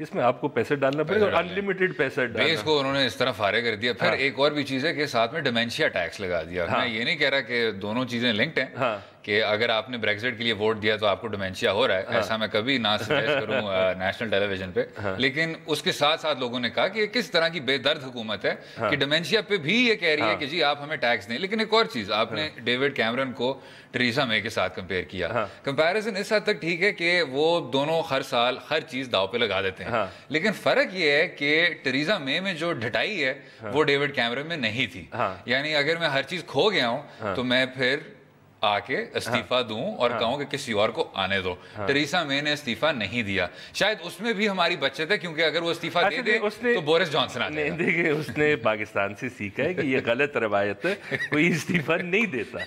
اس میں آپ کو پیسے ڈالنا پڑے گا, انلمیٹڈ پیسہ ڈالنا. دیش کو انہوں نے اس طرح فارغ کر دیا. پھر ایک اور بھی چیز ہے کہ ساتھ میں ڈیمینشیا ٹیکس لگا دیا. میں یہ نہیں کہہ رہا کہ دونوں چیزیں لنکڈ ہیں کہ اگر آپ نے بریگزٹ کے لیے ووٹ دیا تو آپ کو ڈیمینشیا ہو رہا ہے, ایسا میں کبھی نہ سجیسٹ کروں نیشنل ٹیلی ویژن پہ. لیکن اس کے ساتھ ساتھ لوگوں نے کہا کہ یہ کس طرح کی بے درد حکومت ہے کہ ڈیمینشیا پہ بھی یہ کہہ رہی ہے کہ جی آپ ہمیں ٹیکس دیں. لیکن ایک اور چیز, آپ نے ڈیوڈ کیمرن کو ٹریزا مے کے ساتھ کمپیئر کیا. کمپیریزن اس حد تک ٹھیک ہے کہ وہ دونوں ہر سال ہر چیز داؤ پہ لگا دیتے ہیں, لیکن فرق یہ ہے کہ ٹریزا مے میں جو ڈھٹائی ہے وہ ڈیوڈ کیمرن میں نہیں تھی. یعنی اگر میں ہر چیز کھو گیا ہوں تو میں پھر آ کے استعفیٰ دوں اور کہوں کہ کسی اور کو آنے دو. ٹریسا مے نے استعفیٰ نہیں دیا. شاید اس میں بھی ہماری بچت ہے, کیونکہ اگر وہ استعفیٰ دے دے تو بورس جانسن آ جائے گا. دیکھیں اس نے پاکستان سے سیکھا ہے کہ یہ غلط روایت ہے, کوئی استعفیٰ نہیں دیتا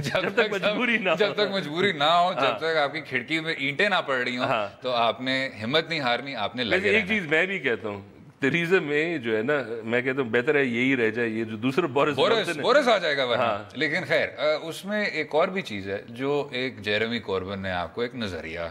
جب تک مجبوری نہ ہو, جب تک آپ کی کھڑکی میں اینٹیں نہ پڑ رہی ہوں. تو آپ نے ہمت نہیں ہارنی, آپ نے لگے. ایک چیز میں بھی کہتا ہوں, ٹریزا میں جو ہے نا, میں کہتا ہوں بہتر ہے یہی رہ جائے, یہ جو دوسرا بورس آ جائے گا ورنہ. لیکن خیر, اس میں ایک اور بھی چیز ہے جو ایک جیرمی کوربن نے آپ کو ایک نظریہ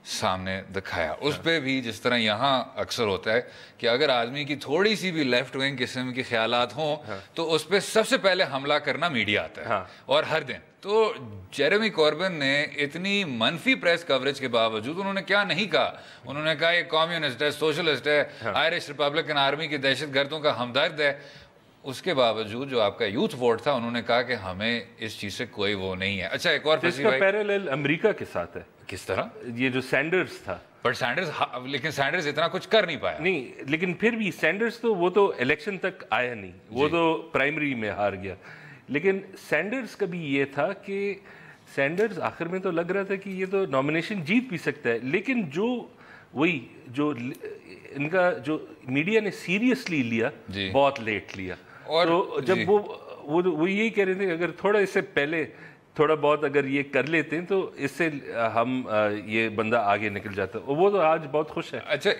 سامنے دکھایا. اس پہ بھی جس طرح یہاں اکثر ہوتا ہے کہ اگر آدمی کی تھوڑی سی بھی لیفٹ ونگ قسم کی خیالات ہوں تو اس پہ سب سے پہلے حملہ کرنا میڈیا آتا ہے, اور ہر دن. تو جیرمی کوربن نے اتنی منفی پریس کوریج کے باوجود انہوں نے کیا نہیں کہا. انہوں نے کہا یہ کمیونسٹ ہے, سوشلسٹ ہے, آئرش ریپبلکن آرمی کے دہشت گردوں کا ہمدرد ہے. اس کے باوجود جو آپ کا یوتھ ووٹ تھا, انہوں نے کہا کہ ہمیں اس چیز سے کوئی وہ نہیں ہے. اچھا ایک اور پیرالل امریکہ کے ساتھ ہے. کس طرح؟ یہ جو سینڈرز تھا, پر لیکن سینڈرز اتنا کچھ کر نہیں پایا. نہیں, لیکن پھر بھی سینڈرز تو وہ تو الیکشن تک آیا نہیں, وہ تو پرائمری میں ہار گیا. لیکن سینڈرز کا بھی یہ تھا کہ سینڈرز آخر میں تو لگ رہا تھا کہ یہ تو نامینیشن جیت بھی سکتا ہے, لیکن جو ان کا جو میڈیا نے سیریسلی لیا, بہت لیٹ لیا. تو جب وہ یہی کہہ رہے تھے کہ اگر تھوڑا اس سے پہلے تھوڑا بہت اگر یہ کر لیتے ہیں تو اس سے ہم یہ بندہ آگے نکل جاتا ہے. وہ تو آج بہت خوش ہے. اچھا,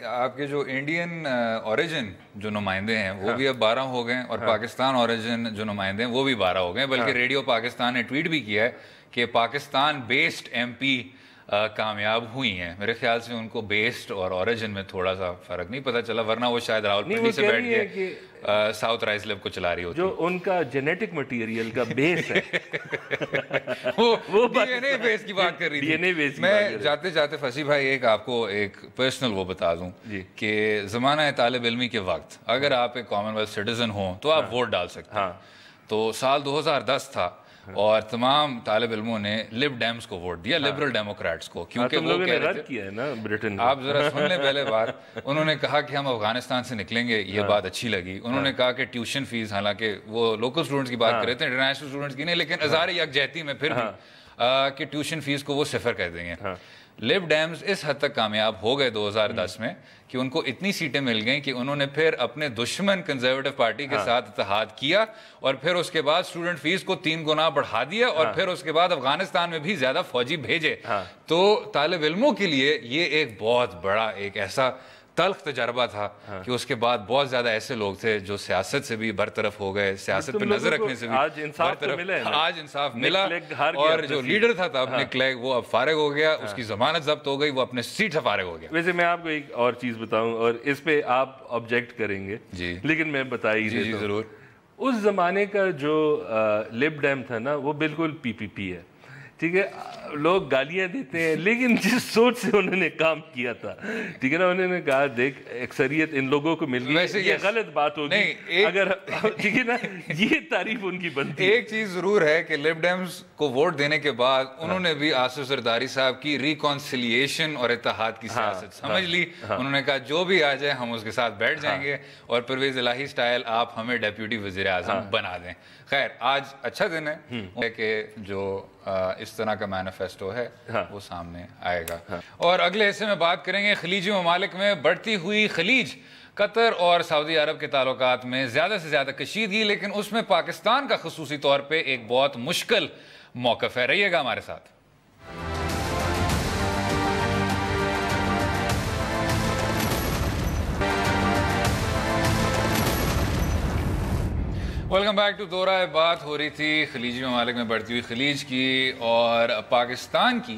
آپ کے جو انڈین اوریجن جو نمائندے ہیں وہ بھی اب 12 ہو گئے, اور پاکستان اوریجن جو نمائندے ہیں وہ بھی 12 ہو گئے. بلکہ ریڈیو پاکستان نے ٹویٹ بھی کیا ہے کہ پاکستان بیسڈ ایم پی کامیاب ہوئی ہیں. میرے خیال سے ان کو بیسڈ اور اوریجن میں تھوڑا سا فرق نہیں پتہ چلا, ورنہ وہ شاید راولپنڈی سے بیٹھ کے ساؤتھ رائز لیب کو چلا رہی ہوتی. جو ان کا جینیٹک مٹیریل کا بیس ہے وہ ڈی این اے بیس کی بات کر رہی تھی. میں جاتے جاتے فصیح بھائی ایک آپ کو ایک پرسنل وہ بتا دوں کہ زمانہ طالب علمی کے وقت اگر آپ ایک کامن ویلتھ سٹیزن ہوں تو آپ ووٹ ڈال سکتے ہیں. تو سال 2010 تھا اور تمام طالب علموں نے لب ڈیمز کو ووٹ دیا, لبرل ڈیموکریٹس کو, کیونکہ وہ کہہ رہے تھے. آپ ذرا سن لیں پہلے بات. انہوں نے کہا کہ ہم افغانستان سے نکلیں گے, یہ بات اچھی لگی. انہوں نے کہا کہ ٹیوشن فیس, حالانکہ وہ لوکل اسٹوڈنٹس کی بات کر رہے تھے, انٹرنیشنل اسٹوڈنٹس کی نہیں, لیکن ہزار یکجہتی میں پھر بھی کہ ٹیوشن فیس کو وہ صفر کر دیں گے. لب ڈیمز اس حد تک کامیاب ہو گئے 2010 میں کہ ان کو اتنی سیٹیں مل گئیں کہ انہوں نے پھر اپنے دشمن کنزرویٹو پارٹی کے ساتھ اتحاد کیا, اور پھر اس کے بعد اسٹوڈنٹ فیس کو 3 گنا بڑھا دیا, اور پھر اس کے بعد افغانستان میں بھی زیادہ فوجی بھیجے. تو طالب علموں کے لیے یہ ایک بہت بڑا ایک ایسا تلخ تجربہ تھا کہ اس کے بعد بہت زیادہ ایسے لوگ تھے جو سیاست سے بھی برطرف ہو گئے, سیاست پہ نظر رکھنے سے بھی برطرف. آج انصاف ملا, اور جو لیڈر تھا تب نک لیگ وہ اب فارغ ہو گیا, اس کی ضمانت ضبط ہو گئی, وہ اپنے سیٹ سے فارغ ہو گیا. ویسے میں آپ کو ایک اور چیز بتاؤں, اور اس پہ آپ آبجیکٹ کریں گے لیکن میں بتا ہی دیتا ہوں. ضرور. اس زمانے کا جو لب ڈیم تھا نا وہ بالکل پی پی پی ہے, ٹھیک ہے. لوگ گالیاں دیتے ہیں, لیکن جس سوچ سے انہوں نے کام کیا تھا, ٹھیک ہے نا, انہوں نے کہا دیکھ اکثریت ان لوگوں کو مل گئی, یہ غلط بات ہوگی اگر, ٹھیک ہے نا, یہ تعریف ان کی بنتی. ایک چیز ضرور ہے کہ لب ڈیمز کو ووٹ دینے کے بعد انہوں نے بھی آصف زرداری صاحب کی ریکونسیلیشن اور اتحاد کی سیاست سمجھ لی. انہوں نے کہا جو بھی آ جائے ہم اس کے ساتھ بیٹھ جائیں گے, اور پرویز الہی سٹائل آپ ہمیں ڈیپیوٹی وزیر اعظم بنا دیں. خیر, آج اچھا دن ہے کہ جو اس طرح کا مینیفیسٹو ہے وہ سامنے آئے گا. اور اگلے حصے میں بات کریں گے خلیجی ممالک میں بڑھتی ہوئی خلیج, قطر اور سعودی عرب کے تعلقات میں زیادہ سے زیادہ کشیدگی, لیکن اس میں پاکستان کا خصوصی طور پہ ایک بہت مشکل موقف ہے. رہیے گا ہمارے ساتھ. ویلکم بیک ٹو دورہ. بات ہو رہی تھی خلیجی ممالک میں بڑھتی ہوئی خلیج کی اور پاکستان کی.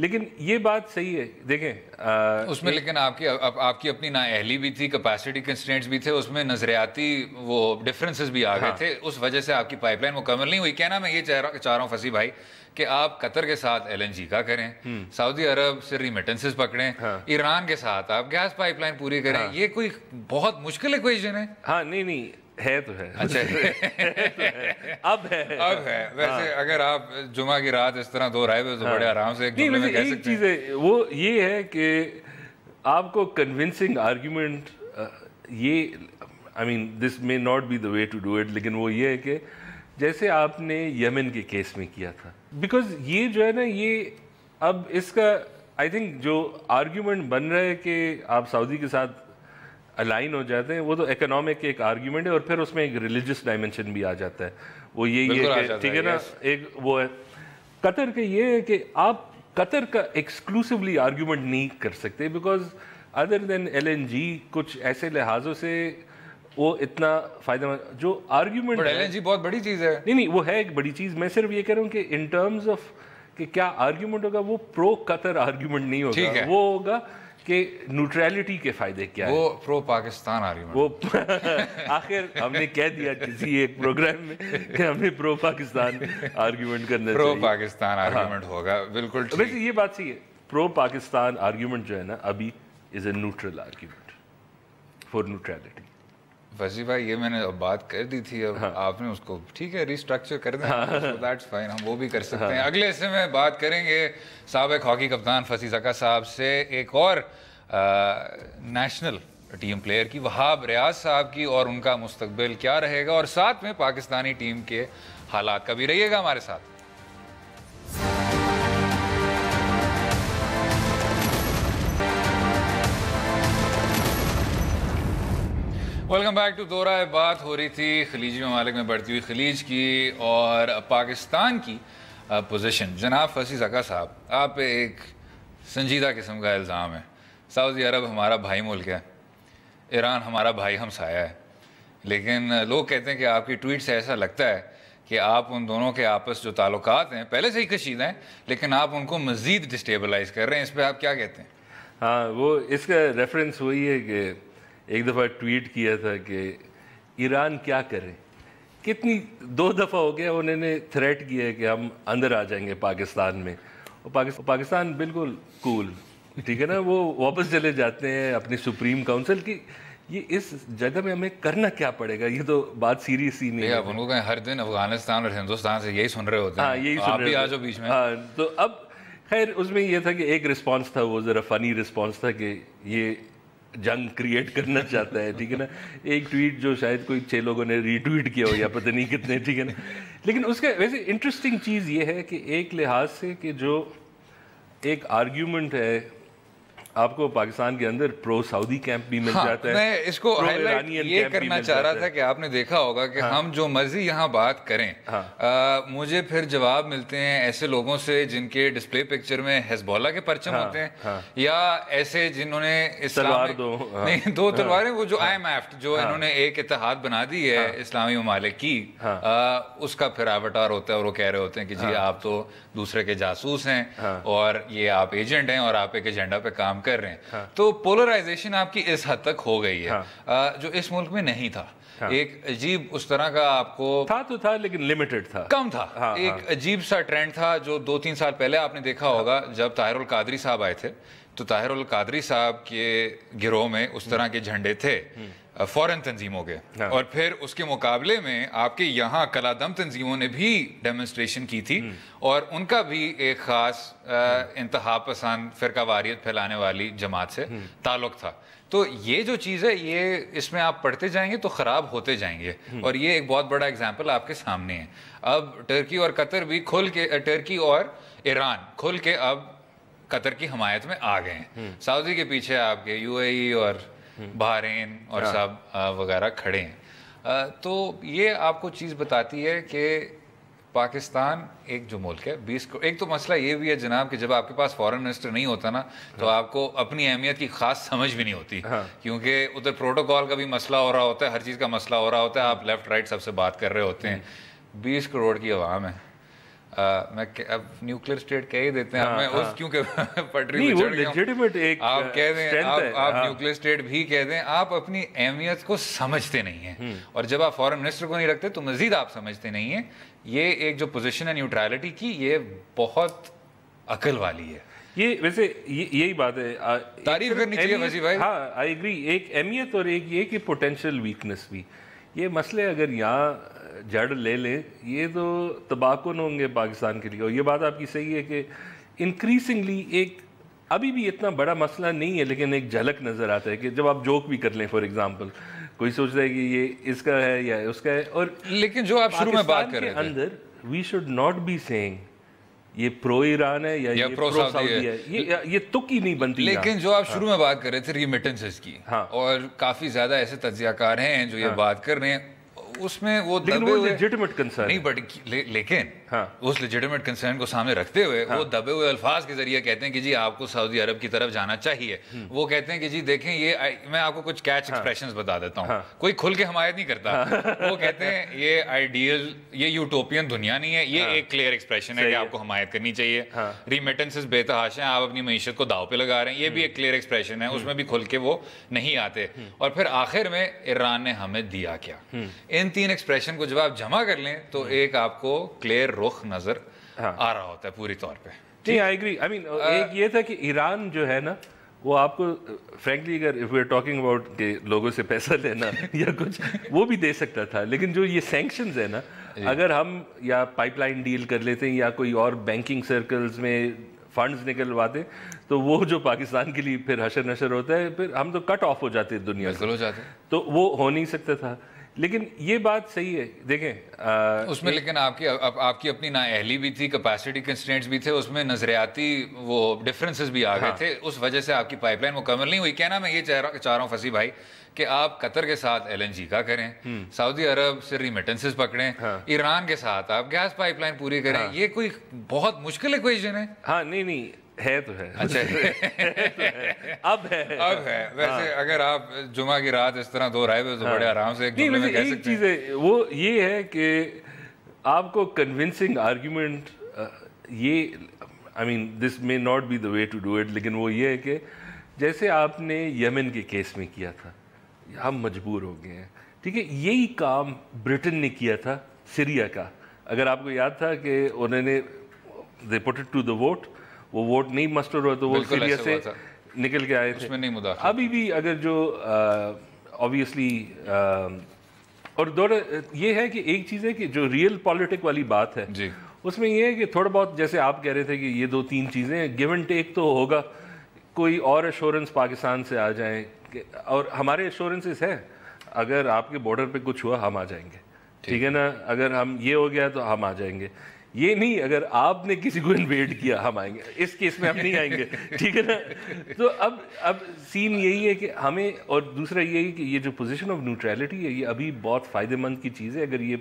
لیکن یہ بات صحیح ہے دیکھیں اس میں، لیکن آپ کی اپنی نااہلی بھی تھی، کیپیسٹی کنسٹرینٹس بھی تھے، اس میں نظریاتی وہ ڈفرینسز بھی آ گئے تھے، اس وجہ سے آپ کی پائپ لائن مکمل نہیں ہوئی. کہنا میں یہ چاہ رہا ہوں فصیح بھائی کہ آپ قطر کے ساتھ LNG کا کریں، سعودی عرب سے ریمیٹنسز پکڑیں، ایران کے ساتھ آپ گیس پائپ لائن پوری کریں. یہ کوئی بہت مشکل ایکویشن ہے. ہاں نہیں ہے تو ہے. اچھا اب ہے. ویسے اگر آپ جمعہ کی رات اس طرح دو رائے ہوئے تو بڑے آرام سے ایک جملے میں کہہ سکتے ہیں. چیز ہے وہ یہ ہے کہ آپ کو کنونسنگ آرگیومنٹ یہ I mean this may not be the way to do it, لیکن وہ یہ ہے کہ جیسے آپ نے یمن کے کیس میں کیا تھا، بیکاز یہ جو ہے نا یہ اب اس کا آئی تھنک جو آرگیومنٹ بن رہا ہے کہ آپ سعودی کے ساتھ الائن ہو جاتے ہیں، وہ تو اکنامک ایک آرگیومنٹ ہے، اور پھر اس میں ایک ریلیجس ڈائمنشن بھی آ جاتا ہے. وہ یہی ہے کہ ٹھیک ہے نا، ایک وہ ہے قطر کا یہ ہے کہ آپ قطر کا ایکسکلوسیولی آرگیومنٹ نہیں کر سکتے، بیکاز ادر دین LNG کچھ ایسے لحاظوں سے وہ اتنا فائدہ مند جو آرگیومنٹ LNG بہت بڑی چیز ہے. نہیں وہ ہے ایک بڑی چیز. میں صرف یہ کہہ رہا ہوں کہ ان ٹرمز آف کہ کیا آرگیومنٹ ہوگا، وہ پرو قطر آرگیومنٹ نہیں ہوگا، وہ ہوگا کہ نیوٹرلٹی کے فائدے کیا ہے، وہ پرو پاکستان آرگیومنٹ. وہ آخر ہم نے کہہ دیا کسی ایک پروگرام میں کہ ہمیں پرو پاکستان آرگیومنٹ کرنا چاہیے. پرو پاکستان آرگیومنٹ ہوگا بالکل. ویسے یہ بات صحیح ہے، پرو پاکستان آرگیومنٹ جو ہے نا ابھی is a neutral argument for neutrality. Fasih بھائی یہ میں نے بات کر دی تھی، اب آپ نے اس کو ٹھیک ہے ریسٹرکچر کر دیں، دیٹس فائن، ہم وہ بھی کر سکتے ہیں. اگلے حصے میں بات کریں گے سابق ہاکی کپتان فصیح زکا صاحب سے، ایک اور نیشنل ٹیم پلیئر کی، وہاب ریاض صاحب کی، اور ان کا مستقبل کیا رہے گا، اور ساتھ میں پاکستانی ٹیم کے حالات کا بھی. رہیے گا ہمارے ساتھ. ویلکم بیک ٹو دو رائے. بات ہو رہی تھی خلیجی ممالک میں بڑھتی ہوئی خلیج کی اور پاکستان کی پوزیشن. جناب فصیح زکا صاحب، آپ پہ ایک سنجیدہ قسم کا الزام ہے. سعودی عرب ہمارا بھائی ملک ہے، ایران ہمارا بھائی ہمسایہ ہے، لیکن لوگ کہتے ہیں کہ آپ کی ٹویٹ سے ایسا لگتا ہے کہ آپ ان دونوں کے آپس جو تعلقات ہیں پہلے سے ہی کشیدہ ہیں، لیکن آپ ان کو مزید ڈسٹیبلائز کر رہے ہیں. اس پہ آپ کیا کہتے ہیں؟ ہاں وہ اس کا ریفرنس وہی ہے کہ ایک دفعہ ٹویٹ کیا تھا کہ ایران کیا کرے، کتنی 2 دفعہ ہو گیا انہوں نے تھریٹ کیا ہے کہ ہم اندر آ جائیں گے پاکستان میں. پاکستان بالکل کول، ٹھیک ہے نا، وہ واپس چلے جاتے ہیں اپنی سپریم کاؤنسل کی. یہ اس جگہ میں ہمیں کرنا کیا پڑے گا؟ یہ تو بات سیریس ہی نہیں ہے. آپ ان کو کہیں ہر دن افغانستان اور ہندوستان سے یہی سن رہے ہوتے ہیں. ہاں یہی سن رہے ہوتے ہیں بیچ میں. ہاں تو اب خیر اس میں یہ تھا کہ ایک رسپانس تھا، وہ ذرا فنی رسپانس تھا کہ یہ جنگ کریٹ کرنا چاہتا ہے، ٹھیک ہے نا. ایک ٹویٹ جو شاید کوئی 6 لوگوں نے ری ٹویٹ کیا ہو یا پتہ نہیں کتنے، ٹھیک ہے نا. لیکن اس کا ویسے انٹرسٹنگ چیز یہ ہے کہ ایک لحاظ سے کہ جو ایک آرگیومنٹ ہے آپ کو پاکستان کے اندر پرو سعودی کیمپ بھی مل جاتا ہے. میں اس کو ہائی لائٹ یہ کرنا چاہ رہا تھا کہ آپ نے دیکھا ہوگا کہ ہم جو مرضی یہاں بات کریں، مجھے پھر جواب ملتے ہیں ایسے لوگوں سے جن کے ڈسپلے پکچر میں حزب اللہ کے پرچم ہوتے ہیں، یا ایسے جنہوں نے نہیں 2 تلواریں، وہ جو IMF جو انہوں نے ایک اتحاد بنا دی ہے اسلامی ممالک کی، اس کا پھر ایواتار ہوتا ہے، اور وہ کہہ رہے ہوتے ہیں کہ جی آپ تو دوسرے کے جاسوس ہیں اور یہ آپ ایجنٹ ہیں اور آپ ایک ایجنڈا پہ کام کر رہے ہیں. تو پولرائزیشن آپ کی اس حد تک ہو گئی ہے جو اس ملک میں نہیں تھا. ایک عجیب اس طرح کا آپ کو تھا لیکن لمیٹڈ تھا، کم تھا. ایک عجیب سا ٹرینڈ تھا جو 2-3 سال پہلے آپ نے دیکھا ہوگا جب طاہر القادری صاحب آئے تھے، تو طاہر القادری صاحب کے گروہ میں اس طرح کے جھنڈے تھے فورن تنظیموں کے، اور پھر اس کے مقابلے میں آپ کے یہاں کلادم تنظیموں نے بھی ڈیمونسٹریشن کی تھی، اور ان کا بھی ایک خاص انتہا پسند فرقہ واریت پھیلانے والی جماعت سے تعلق تھا. تو یہ جو چیز ہے یہ اس میں آپ پڑھتے جائیں گے تو خراب ہوتے جائیں گے، اور یہ ایک بہت بڑا اگزامپل آپ کے سامنے ہے. اب ٹرکی اور قطر بھی کھل کے، ٹرکی اور ایران کھل کے اب قطر کی حمایت میں آ گئے ہیں. سعودی کے پیچھے آپ کے UAE اور بحرین اور سب وغیرہ کھڑے ہیں. تو یہ آپ کو چیز بتاتی ہے کہ پاکستان ایک جو ملک ہے 20 ایک تو مسئلہ یہ بھی ہے جناب کہ جب آپ کے پاس فورن منسٹر نہیں ہوتا نا تو آپ کو اپنی اہمیت کی خاص سمجھ بھی نہیں ہوتی، کیونکہ ادھر پروٹوکول کا بھی مسئلہ ہو رہا ہوتا ہے، ہر چیز کا مسئلہ ہو رہا ہوتا ہے، آپ لیفٹ رائٹ سب سے بات کر رہے ہوتے ہیں. 20 کروڑ کی عوام ہے، میں اب نیوکلیر اسٹیٹ کہہ ہی دیتے ہیں, میں اس کیونکہ پٹری پہ چڑھ گیا, آپ کہہ دیں, آپ نیوکلیر اسٹیٹ بھی کہہ دیں, آپ اپنی اہمیت کو سمجھتے نہیں ہیں, اور جب آپ فارن منسٹر کو نہیں رکھتے تو مزید آپ سمجھتے نہیں ہیں. یہ ایک جو پوزیشن ہے نیوٹرالٹی کی, یہ بہت عقل والی ہے. یہ ویسے یہی بات ہے, تعریف کرنی چاہیے وزیر بھائی. ہاں آئی ایگری, ایک اہمیت اور ایک یہ کہ پوٹینشیل ویکنس بھی. یہ مسئلے اگر یہاں جڑ لے لیں, یہ تو تباہ کن ہوں گے پاکستان کے لیے. اور یہ بات آپ کی صحیح ہے کہ انکریزنگلی ایک ابھی بھی اتنا بڑا مسئلہ نہیں ہے, لیکن ایک جھلک نظر آتا ہے کہ جب آپ جوک بھی کر لیں, فار ایگزامپل کوئی سوچتا ہے کہ یہ اس کا ہے یا اس کا ہے, اور لیکن جو آپ شروع میں بات کر رہے تھے اندر we should not be seeing یہ پرو ایران ہے یا یہ پرو سعودی ہے, یہ تک ہی نہیں بنتی. لیکن جو آپ شروع میں بات کر رہے تھے ریمیٹنسز کی, اور کافی زیادہ ایسے تجزیہ کار ہیں جو یہ بات کر رہے ہیں, اس میں وہ دبے ہوئے لیجٹمیٹ کنسرن نہیں, بٹ لیکن اس لیجٹمیٹ کنسرن کو سامنے رکھتے ہوئے وہ دبے ہوئے الفاظ کے ذریعے کہتے ہیں کہ جی آپ کو سعودی عرب کی طرف جانا چاہیے. وہ کہتے ہیں کہ جی دیکھیں, یہ میں آپ کو کچھ کیچ ایکسپریشنز بتا دیتا ہوں, کوئی کھل کے حمایت نہیں کرتا. وہ کہتے ہیں یہ آئیڈیل, یہ یوٹوپین دنیا نہیں ہے, یہ ایک کلیئر ایکسپریشن ہے کہ آپ کو حمایت کرنی چاہیے. ریمیٹنسز بے تحاشا ہیں, آپ اپنی معیشت کو داؤ پہ لگا رہے ہیں, یہ بھی ایک کلیئر ایکسپریشن ہے, اس میں بھی کھل کے وہ نہیں آتے. اور پھر آخر میں ایران نے ہمیں دیا کیا. ان تین ایکسپریشن کو جب آپ جمع کر لیں تو ایک آپ کو کلیئر رخ نظر آ رہا ہوتا ہے پوری طور پہ. نہیں, آئی ایگری. آئی مین ایک یہ تھا کہ ایران جو ہے نا, وہ آپ کو فرینکلی اگر if we are talking about کہ لوگوں سے پیسہ لینا یا کچھ, وہ بھی دے سکتا تھا. لیکن جو یہ سینکشنز ہے نا, اگر ہم یا پائپ لائن ڈیل کر لیتے ہیں یا کوئی اور بینکنگ سرکلز میں فنڈز نکلواتے, تو وہ جو پاکستان کے لیے پھر حشر نشر ہوتا ہے, پھر ہم تو کٹ آف ہو جاتے دنیا سے, ہو جاتے, تو وہ ہو نہیں سکتا تھا. لیکن یہ بات صحیح ہے, دیکھیں اس میں لیکن آپ کی اپنی نااہلی بھی تھی, کیپیسٹی کنسٹرینٹس بھی تھے, اس میں نظریاتی وہ ڈفرینسز بھی آ گئے تھے, اس وجہ سے آپ کی پائپ لائن مکمل نہیں ہوئی. کہنا میں یہ چاہ رہا ہوں فصیح بھائی کہ آپ قطر کے ساتھ LNG کا کریں, سعودی عرب سے ریمیٹنسز پکڑیں, ایران کے ساتھ آپ گیس پائپ لائن پوری کریں. یہ کوئی بہت مشکل ایکویشن ہے. ہاں نہیں ہے تو ہے. اچھا اب ہے. ویسے اگر آپ جمعہ کی رات اس طرح دو رائے ہوئے تو بڑے آرام سے ایک جملے میں کہہ سکتے ہیں. چیز ہے وہ یہ ہے کہ آپ کو کنونسنگ آرگیومنٹ, یہ I mean this may not be the way to do it, لیکن وہ یہ ہے کہ جیسے آپ نے یمن کے کیس میں کیا تھا, ہم مجبور ہو گئے ہیں, ٹھیک ہے, یہی کام برٹن نے کیا تھا سیریا کا. اگر آپ کو یاد تھا کہ انہوں نے they put it to the vote, وہ ووٹ نہیں مسٹر ہوا تو وہ سیریا سے نکل کے آئے تھے. ابھی بھی اگر جو آبویسلی, اور یہ ہے کہ ایک چیز ہے کہ جو ریئل پالیٹک والی بات ہے اس میں یہ ہے کہ تھوڑا بہت جیسے آپ کہہ رہے تھے کہ یہ دو تین چیزیں گیو اینڈ ٹیک تو ہوگا. کوئی اور ایشورنس پاکستان سے آ جائیں, اور ہمارے ایشورنسز ہیں, اگر آپ کے بارڈر پہ کچھ ہوا ہم آ جائیں گے, ٹھیک ہے نا, اگر ہم یہ ہو گیا تو ہم آ جائیں گے. یہ نہیں اگر آپ نے کسی کو انویڈ کیا ہم آئیں گے, اس کیس میں ہم نہیں آئیں گے, ٹھیک ہے نا. تو اب سین یہی ہے کہ ہمیں, اور دوسرا یہی کہ یہ جو پوزیشن آف نیوٹرلٹی ہے یہ ابھی بہت فائدہ مند کی چیز ہے. اگر یہ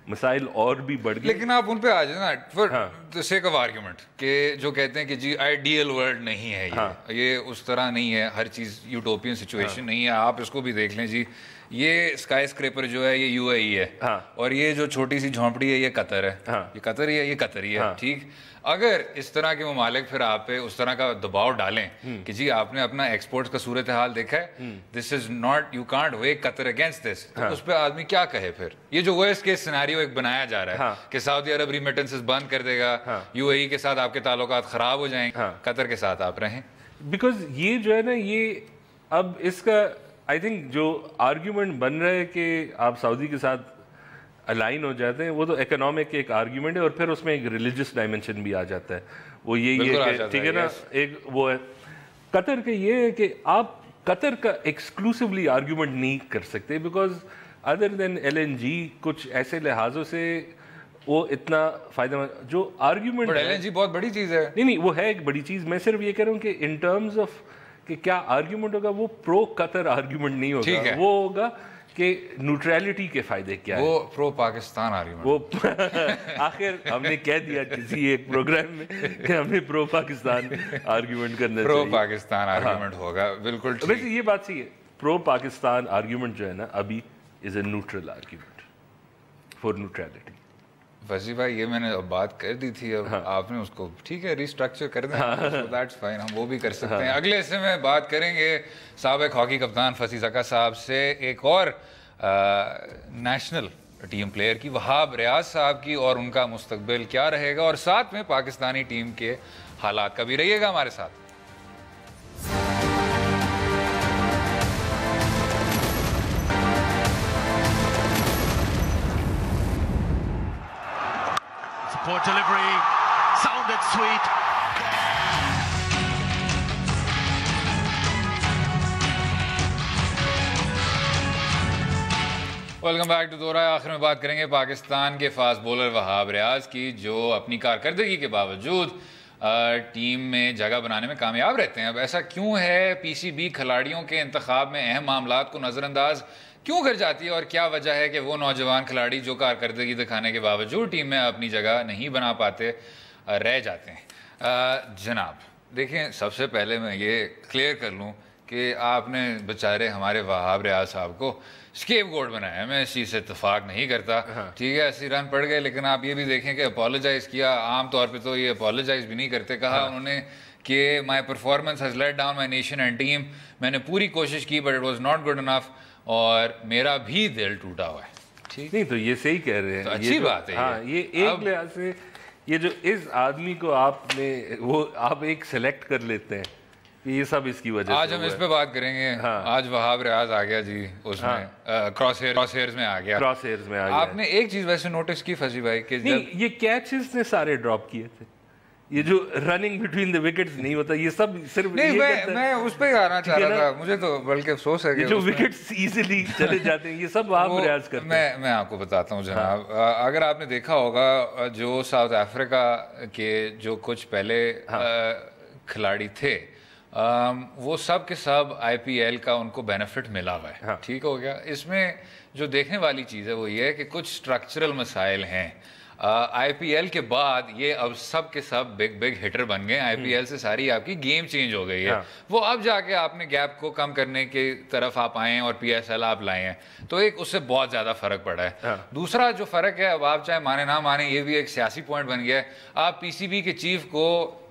مسائل اور بھی بڑھ گئے, لیکن آپ ان پہ آ جائیں نا for the sake of argument, کہ جو کہتے ہیں کہ جی آئیڈیل ورلڈ نہیں ہے یہ اس طرح نہیں ہے, ہر چیز یوٹوپین سچویشن نہیں ہے. آپ اس کو بھی دیکھ لیں جی, یہ اسکائی اسکریپر جو ہے یہ UAE ہے, اور یہ جو چھوٹی سی جھونپڑی ہے یہ قطر ہے, یہ قطر ہی ہے, یہ قطر ہی ہے, ٹھیک. اگر اس طرح کے ممالک پھر آپ پہ اس طرح کا دباؤ ڈالیں کہ جی آپ نے اپنا ایکسپورٹس کا صورتحال دیکھا ہے, this is not, you can't weigh Qatar against this, تو اس پہ آدمی کیا کہے پھر. یہ جو ورسٹ کیس سینیریو ایک بنایا جا رہا ہے کہ سعودی عرب ریمیٹنسز بند کر دے گا, UAE کے ساتھ آپ کے تعلقات خراب ہو جائیں, قطر کے ساتھ آپ رہیں. بیکاز یہ جو ہے نا, یہ اب اس کا آئی تھنک جو آرگیومنٹ بن رہا ہے کہ آپ سعودی کے ساتھ الائن ہو جاتے ہیں, وہ تو اکنامک ایک آرگیومنٹ ہے, اور پھر اس میں ایک ریلیجس ڈائمنشن بھی آ جاتا ہے. وہ یہی ہے کہ ٹھیک ہے نا, ایک وہ ہے قطر کا, یہ ہے کہ آپ قطر کا ایکسکلوسیولی آرگیومنٹ نہیں کر سکتے, بیکاز ادر دین LNG کچھ ایسے لحاظوں سے وہ اتنا فائدہ مند جو آرگیومنٹ. LNG بہت بڑی چیز ہے. نہیں وہ ہے ایک بڑی چیز. میں صرف یہ کہہ رہا ہوں کہ ان ٹرمز آف کہ کیا آرگیومنٹ ہوگا, وہ پرو قطر آرگیومنٹ نہیں ہوگا, وہ ہوگا کہ نیوٹرلٹی کے فائدے کیا ہے, وہ پرو پاکستان آرگیومنٹ. وہ آخر ہم نے کہہ دیا کسی ایک پروگرام میں کہ ہمیں پرو پاکستان آرگیومنٹ کرنا چاہیے, پرو پاکستان آرگیومنٹ ہوگا. بالکل ویسے یہ بات صحیح ہے, پرو پاکستان آرگیومنٹ جو ہے نا ابھی is a neutral argument for neutrality. Wazir بھائی یہ میں نے بات کر دی تھی, اب آپ نے اس کو ٹھیک ہے ریسٹرکچر کر دیں, دیٹس فائن, ہم وہ بھی کر سکتے ہیں. اگلے حصے میں بات کریں گے سابق ہاکی کپتان فصیح زکا صاحب سے, ایک اور نیشنل ٹیم پلیئر کی, وہاب ریاض صاحب کی, اور ان کا مستقبل کیا رہے گا, اور ساتھ میں پاکستانی ٹیم کے حالات کا بھی. رہیے گا ہمارے ساتھ. Support delivery sounded sweet. Welcome back to دورہ. آخر میں بات کریں گے پاکستان کے فاسٹ بولر وہاب ریاض کی, جو اپنی کارکردگی کے باوجود ٹیم میں جگہ بنانے میں کامیاب رہتے ہیں. اب ایسا کیوں ہے؟ پی سی بی کھلاڑیوں کے انتخاب میں اہم معاملات کو نظر انداز کیوں کر جاتی ہے, اور کیا وجہ ہے کہ وہ نوجوان کھلاڑی جو کارکردگی دکھانے کے باوجود ٹیم میں اپنی جگہ نہیں بنا پاتے رہ جاتے ہیں؟ جناب دیکھیں, سب سے پہلے میں یہ کلیئر کر لوں کہ آپ نے بیچارے ہمارے وہاب ریاض صاحب کو اسکیپ گوڈ بنایا ہے. میں اس چیز سے اتفاق نہیں کرتا, ٹھیک ہے, 80 رن پڑ گئے, لیکن آپ یہ بھی دیکھیں کہ اپولوجائز کیا. عام طور پہ تو یہ اپولوجائز بھی نہیں کرتے. کہا انہوں نے کہ my performance has let down my nation and team, میں نے پوری کوشش کی but it was not good enough, اور میرا بھی دل ٹوٹا ہوا ہے. ٹھیک نہیں, تو یہ صحیح کہہ رہے ہیں, اچھی بات ہے. ہاں, یہ ایک لحاظ سے یہ جو اس آدمی کو آپ نے وہ آپ ایک سلیکٹ کر لیتے ہیں, یہ سب اس کی وجہ سے. آج ہم اس پہ بات کریں گے. آج وہاب ریاض آ گیا جی, اس میں کراس ہیئرز میں آ گیا. کراس ہیئرز میں آ گیا. آپ نے ایک چیز ویسے نوٹس کی فصیح بھائی کہ یہ کیچز نے سارے ڈراپ کیے تھے, یہ جو رننگ بٹوین دی وکٹس نہیں ہوتا, یہ سب صرف نہیں, میں اس پہ آنا چاہ رہا تھا. مجھے تو بلکہ افسوس ہے کہ جو وکٹس ایزیلی چلے جاتے ہیں یہ سب آپ ریاض کرتے ہیں. میں آپ کو بتاتا ہوں جناب, اگر آپ نے دیکھا ہوگا جو ساؤتھ افریقہ کے جو کچھ پہلے کھلاڑی تھے, وہ سب کے سب آئی پی ایل کا ان کو بینیفٹ ملا ہوا ہے. ٹھیک ہو گیا. اس میں جو دیکھنے والی چیز ہے وہ یہ ہے کہ کچھ سٹرکچرل مسائل ہیں. آئی پی ایل کے بعد یہ اب سب کے سب بگ ہٹر بن گئے. آئی پی ایل سے ساری آپ کی گیم چینج ہو گئی ہے. وہ اب جا کے آپ نے گیپ کو کم کرنے کی طرف آپ آئے ہیں اور پی ایس ایل آپ لائے ہیں, تو ایک اس سے بہت زیادہ فرق پڑا ہے. دوسرا جو فرق ہے, اب آپ چاہے مانے نہ مانے, یہ بھی ایک سیاسی پوائنٹ بن گیا ہے. آپ پی سی بی کے چیف کو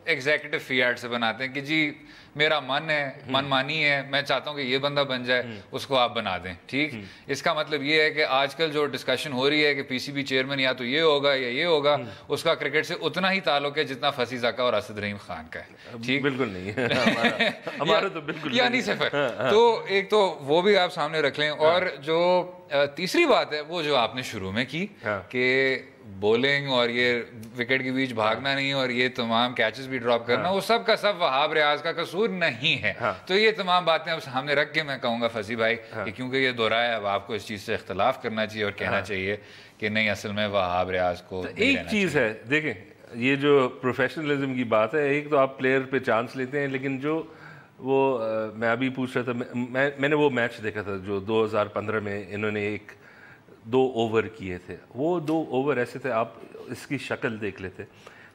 ایگزیکٹو فیاٹ سے بناتے ہیں کہ جی میرا من ہے, من مانی ہے, میں چاہتا ہوں کہ یہ بندہ بن جائے, اس کو آپ بنا دیں. ٹھیک, اس کا مطلب یہ ہے کہ آج کل جو ڈسکشن ہو رہی ہے کہ پی سی بی چیئرمین یا تو یہ ہوگا یا یہ ہوگا, اس کا کرکٹ سے اتنا ہی تعلق ہے جتنا فصیح زکا اور اسد رحیم خان کا ہے. ٹھیک, بالکل نہیں ہے ہمارا تو بالکل یا نہیں صفر. تو ایک تو وہ بھی آپ سامنے رکھ لیں, اور جو تیسری بات ہے وہ جو آپ نے شروع میں کی کہ بولنگ اور یہ وکٹ کے بیچ بھاگنا نہیں اور یہ تمام کیچز بھی ڈراپ کرنا, وہ سب کا سب وہاب ریاض کا قصور نہیں ہے. تو یہ تمام باتیں اب سامنے رکھ کے میں کہوں گا فصیح بھائی کہ کیونکہ یہ دورہ ہے, اب آپ کو اس چیز سے اختلاف کرنا چاہیے اور کہنا چاہیے کہ نہیں, اصل میں وہاب ریاض کو. ایک چیز ہے, دیکھیں یہ جو پروفیشنلزم کی بات ہے, ایک تو آپ پلیئر پہ چانس لیتے ہیں, لیکن جو وہ میں ابھی پوچھ رہا تھا, میں نے وہ میچ دیکھا تھا جو 2015 میں انہوں نے 2 اوور کیے تھے. وہ 2 اوور ایسے تھے, آپ اس کی شکل دیکھ لیتے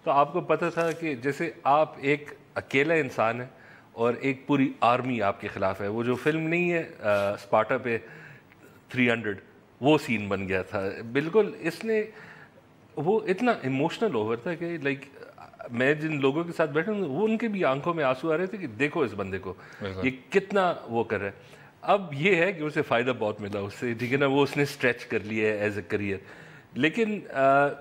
تو آپ کو پتہ تھا کہ جیسے آپ ایک اکیلا انسان ہے اور ایک پوری آرمی آپ کے خلاف ہے. وہ جو فلم نہیں ہے اسپارٹا پہ 300, وہ سین بن گیا تھا بالکل. اس نے وہ اتنا ایموشنل اوور تھا کہ لائک میں جن لوگوں کے ساتھ بیٹھا ہوں وہ ان کے بھی آنکھوں میں آنسو آ رہے تھے کہ دیکھو اس بندے کو یہ کتنا وہ کر رہا ہے. اب یہ ہے کہ اسے فائدہ بہت ملا اس سے, ٹھیک ہے نا, وہ اس نے اسٹریچ کر لیا ہے ایز اے کریئر. لیکن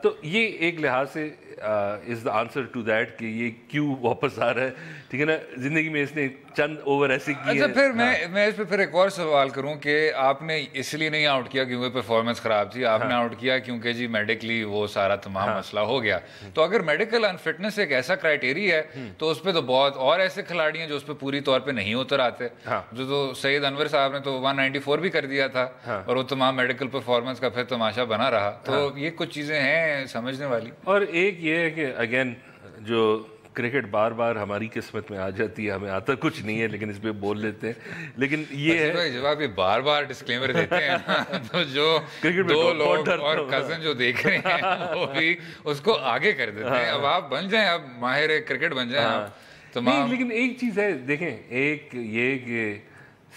تو یہ ایک لحاظ سے از دا آنسر ٹو دیٹ کہ یہ کیوں واپس آ رہا ہے, ٹھیک ہے نا. زندگی میں اس نے چند اوور ایسے کیے. اچھا, پھر میں اس پہ پھر ایک اور سوال کروں کہ آپ نے اس لیے نہیں آؤٹ کیا کیونکہ پرفارمنس خراب تھی, آپ نے آؤٹ کیا کیونکہ جی میڈیکلی وہ سارا تمام مسئلہ ہو گیا. تو اگر میڈیکل انفٹنس ایک ایسا کرائٹیریا ہے تو اس پہ تو بہت اور ایسے کھلاڑی ہیں جو اس پہ پوری طور پہ نہیں اتر آتے. جو تو سید انور صاحب نے تو 194 بھی کر دیا تھا اور وہ تمام میڈیکل پرفارمنس کا پھر تماشا بنا رہا. تو یہ کچھ چیزیں ہیں سمجھنے والی. اور ایک یہ ہے کہ اگین جو کرکٹ بار بار ہماری قسمت میں آ جاتی ہے, ہمیں آتا کچھ نہیں ہے لیکن اس پہ بول لیتے ہیں. لیکن یہ ہے جب آپ یہ بار بار ڈسکلیمر دیتے ہیں تو جو 2 لوگ اور کزن جو دیکھ رہے ہیں وہ بھی اس کو آگے کر دیتے ہیں. اب آپ بن جائیں, اب ماہر کرکٹ بن جائیں آپ تمام. لیکن ایک چیز ہے دیکھیں, ایک یہ کہ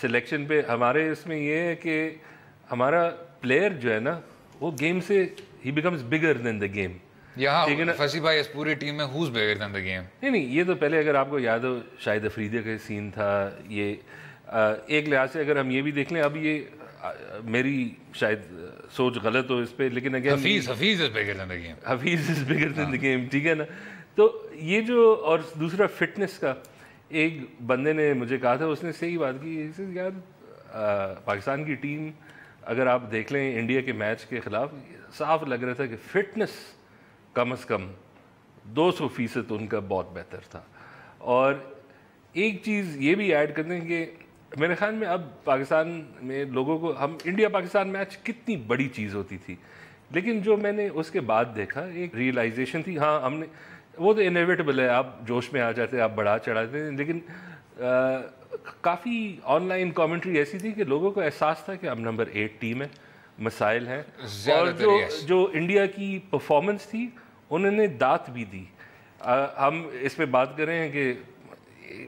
سلیکشن پہ ہمارے اس میں یہ ہے کہ ہمارا پلیئر جو ہے نا وہ گیم سے he becomes bigger than the game. یہاں فصیح بھائی اس پوری ٹیم میں who's bigger than the game؟ نہیں یہ تو پہلے اگر آپ کو یاد ہو شاہد افریدی کا سین تھا. یہ ایک لحاظ سے اگر ہم یہ بھی دیکھ لیں, اب یہ میری شاید سوچ غلط ہو اس پہ, لیکن اگر حفیظ از bigger than the game. Hafeez is bigger than the game, ٹھیک ہے نا. تو یہ جو, اور دوسرا فٹنس کا, ایک بندے نے مجھے کہا تھا, اس نے صحیح بات کی یار پاکستان کی ٹیم اگر آپ دیکھ لیں انڈیا کے میچ کے خلاف, صاف لگ رہا تھا کہ فٹنس کم از کم 200% ان کا بہت بہتر تھا. اور ایک چیز یہ بھی ایڈ کر دیں کہ میرے خیال میں اب پاکستان میں لوگوں کو, ہم انڈیا پاکستان میچ کتنی بڑی چیز ہوتی تھی, لیکن جو میں نے اس کے بعد دیکھا ایک ریئلائزیشن تھی, ہاں ہم نے, وہ تو انیویٹیبل ہے, آپ جوش میں آ جاتے ہیں, آپ بڑھا چڑھاتے ہیں, لیکن کافی آن لائن کامنٹری ایسی تھی کہ لوگوں کو احساس تھا کہ اب نمبر 8 ٹیم ہے, مسائل ہیں, اور جو انڈیا کی پرفارمنس تھی انہوں نے دات بھی دی. ہم اس پہ بات کر رہے ہیں کہ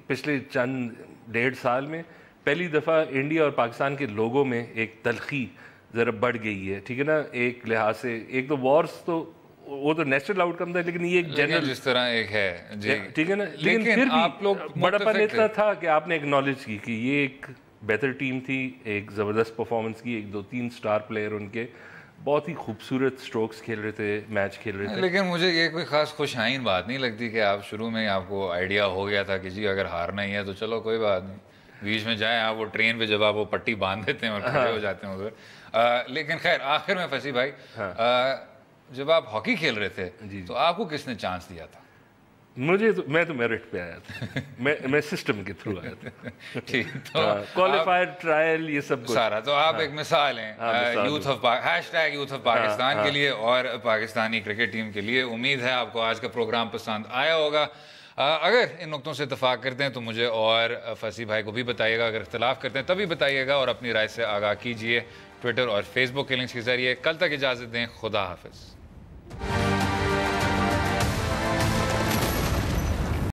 پچھلے چند 1.5 سال میں پہلی دفعہ انڈیا اور پاکستان کے لوگوں میں ایک تلخی ذرا بڑھ گئی ہے, ٹھیک ہے نا. ایک لحاظ سے ایک تو وارز تو وہ تو نیچرل آؤٹ کم تھا, لیکن یہ ایک جنرل جس طرح ایک ہے جی, ٹھیک ہے نا. لیکن پھر بھی بڑپن اتنا تھا کہ آپ نے ایکنالج کی کہ یہ ایک بہتر ٹیم تھی, ایک زبردست پرفارمنس کی, 1-2-3 اسٹار پلیئر ان کے بہت ہی خوبصورت سٹروکس کھیل رہے تھے, میچ کھیل رہے تھے. لیکن مجھے یہ کوئی خاص خوشائن بات نہیں لگتی کہ آپ شروع میں آپ کو آئیڈیا ہو گیا تھا کہ جی اگر ہارنا ہی ہے تو چلو کوئی بات نہیں, بیچ میں جائیں آپ, وہ ٹرین پہ جب آپ وہ پٹی باندھ دیتے ہیں اور کھڑے ہو جاتے ہیں ادھر. لیکن خیر آخر میں فصیح بھائی, جب آپ ہاکی کھیل رہے تھے تو آپ کو کس نے چانس دیا تھا؟ مجھے تو, میں تو میرٹ پہ آیا تھا, میں سسٹم کے تھرو آیا تھا. ٹھیک, تو کوالیفائر ٹرائل یہ سب سارا, تو آپ ایک مثال ہیں یوتھ آف پاکستان کے لیے اور پاکستانی کرکٹ ٹیم کے لیے. امید ہے آپ کو آج کا پروگرام پسند آیا ہوگا. اگر ان نقطوں سے اتفاق کرتے ہیں تو مجھے اور فصیح بھائی کو بھی بتائیے گا, اگر اختلاف کرتے ہیں تبھی بتائیے گا, اور اپنی رائے سے آگاہ کیجیے ٹویٹر اور فیس بک کے لنکس کے ذریعے. کل تک اجازت دیں, خدا حافظ.